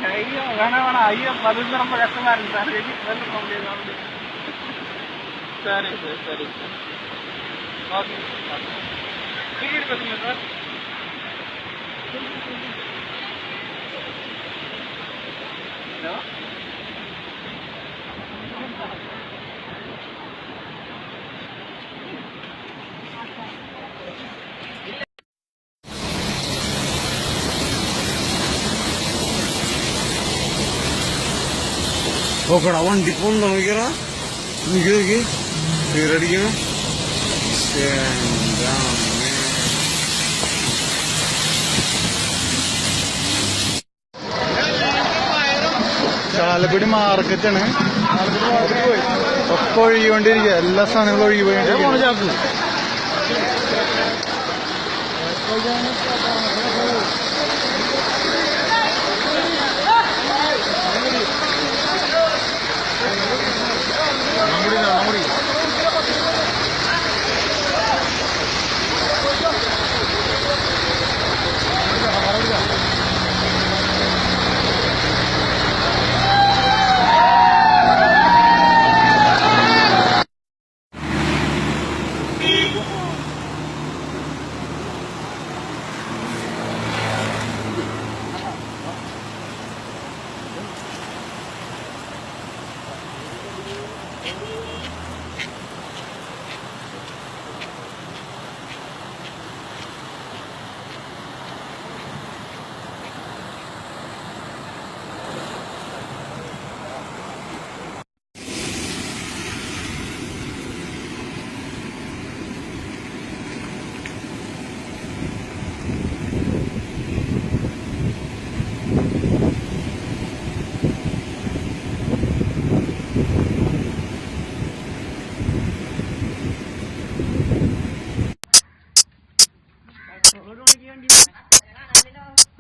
അയ്യോ വേണ അയ്യോ 11 കസ്റ്റമാരുണ്ട് സാർ ಸರಿ ಸರ್ ಸರಿ ಸರ್ ಓಕೆ ಟಿಕೆಟ್ ಗೊತ್ತಿಲ್ಲ ಸರ್ ಹಲೋ നോക്കടാ വണ്ടി പോണ്ടോ നോക്കിയടാ നോക്കി നോക്കി തീരടിക്കണം ചാലക്കുടി മാർക്കറ്റാണ് ഒക്കെ ഒഴുകിക്കൊണ്ടിരിക്കുക എല്ലാ സാധനങ്ങളും ഒഴുകിപ്പോയി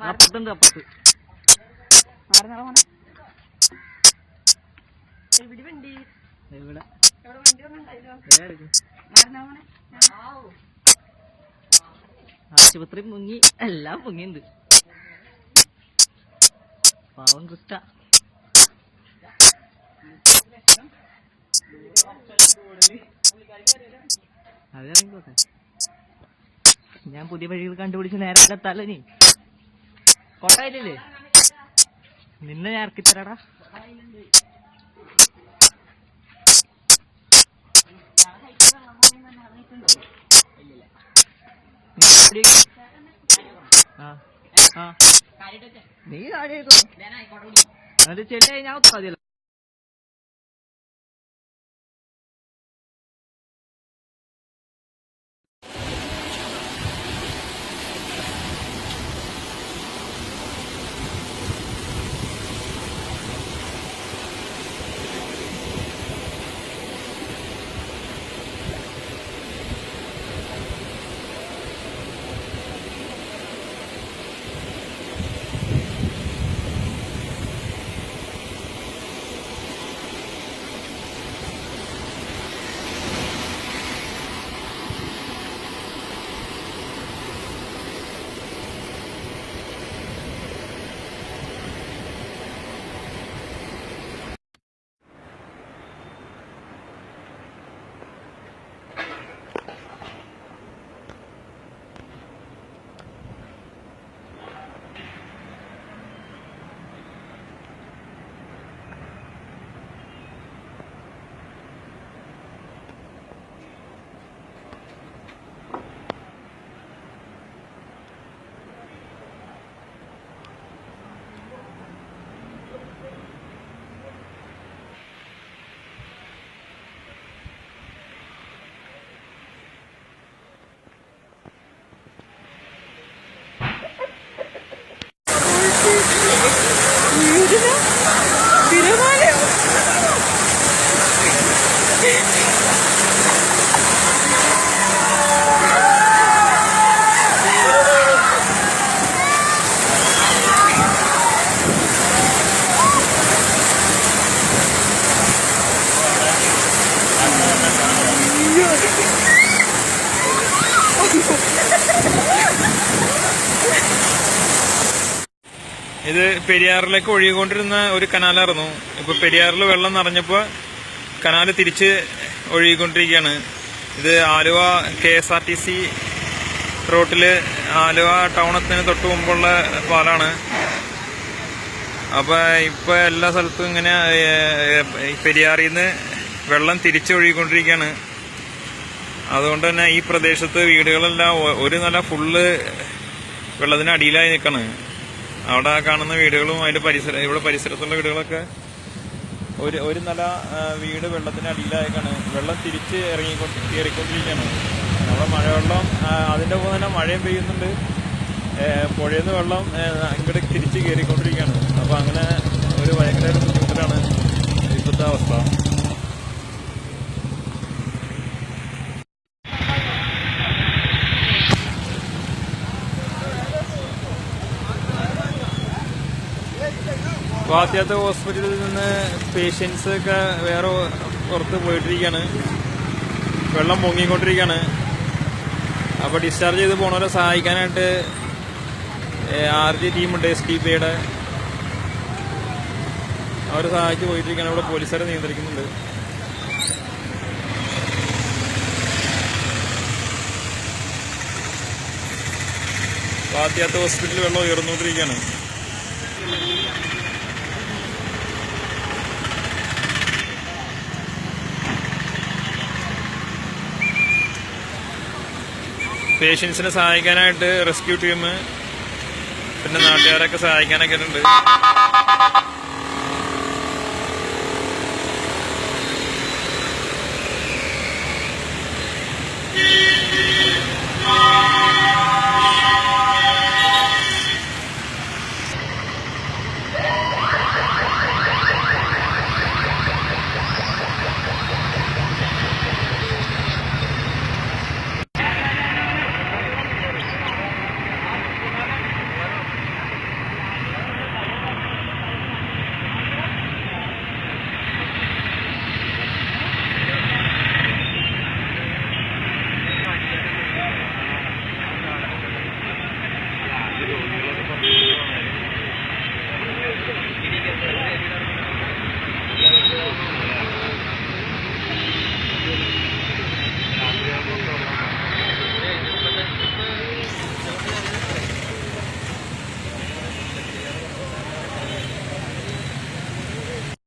അപ്പുറത്തുണ്ട് അപ്പുറത്ത് ആശുപത്രി മുങ്ങി എല്ലാം മുങ്ങിണ്ട് പാവം കൃഷ്ണ അതിറങ്ങിക്കോട്ടെ ഞാൻ പുതിയ വഴികൾ കണ്ടുപിടിച്ച് നേരത്തെ എത്താല്ലോ നീ കൊട്ടായില്ലേ നിന്നെ ഞാൻ ഇറക്കിത്തരാടാ നീ കാര്യം അത് ചെല്ലി ഞാൻ മതിയല്ലോ ഇത് പെരിയാറിലേക്ക് ഒഴുകിക്കൊണ്ടിരുന്ന ഒരു കനാലായിരുന്നു. ഇപ്പൊ പെരിയാറിൽ വെള്ളം നിറഞ്ഞപ്പോ കനാല് തിരിച്ച് ഒഴുകിക്കൊണ്ടിരിക്കുകയാണ്. ഇത് ആലുവ KSRTC റോട്ടില് ആലുവ ടൗണത്തിന് തൊട്ട് മുമ്പുള്ള പാലാണ്. അപ്പൊ ഇപ്പൊ എല്ലാ സ്ഥലത്തും ഇങ്ങനെ പെരിയാറിൽ നിന്ന് വെള്ളം തിരിച്ചൊഴുകിക്കൊണ്ടിരിക്കുകയാണ്. അതുകൊണ്ട് തന്നെ ഈ പ്രദേശത്ത് വീടുകളെല്ലാം ഒരു നില ഫുള്ള് വെള്ളത്തിന് അടിയിലായി നിൽക്കാണ്. അവിടെ കാണുന്ന വീടുകളും അതിന്റെ ഇവിടെ പരിസരത്തുള്ള വീടുകളൊക്കെ ഒരു നില വീട് വെള്ളത്തിന് അടിയിലായേക്കാണ്. വെള്ളം തിരിച്ച് കയറിക്കൊണ്ടിരിക്കുകയാണ്. നമ്മുടെ മഴവെള്ളം അതിന്റെ ഒപ്പം തന്നെ മഴയും പെയ്യുന്നുണ്ട്. പുഴയിൽ നിന്ന് വെള്ളം ഇങ്ങോട്ട് തിരിച്ച് കയറിക്കൊണ്ടിരിക്കുകയാണ്. അപ്പൊ അങ്ങനെ ഒരു ഭയങ്കര ബുദ്ധിമുട്ടിലാണ് ഇപ്പോഴത്തെ അവസ്ഥ. വാത്യാത്ത ഹോസ്പിറ്റലിൽ നിന്ന് പേഷ്യൻസ് ഒക്കെ വേറെ പുറത്ത് പോയിട്ടിരിക്കുകയാണ്. വെള്ളം പൊങ്ങിക്കൊണ്ടിരിക്കുകയാണ്. അപ്പോൾ ഡിസ്ചാർജ് ചെയ്ത് പോണവരെ സഹായിക്കാനായിട്ട് RG ടീമുണ്ട്, STPയുടെ. അവർ സഹായിച്ച് പോയിട്ടിരിക്കുകയാണ്. ഇവിടെ പോലീസുകാരെ നിയന്ത്രിക്കുന്നുണ്ട്. വാത്യാത്ത ഹോസ്പിറ്റലിൽ വെള്ളം ഉയർന്നുകൊണ്ടിരിക്കുകയാണ്. പേഷ്യൻസിനെ സഹായിക്കാനായിട്ട് റെസ്ക്യൂ ടീം പിന്നെ നാട്ടുകാരൊക്കെ സഹായിക്കാനൊക്കെ ഉണ്ട്.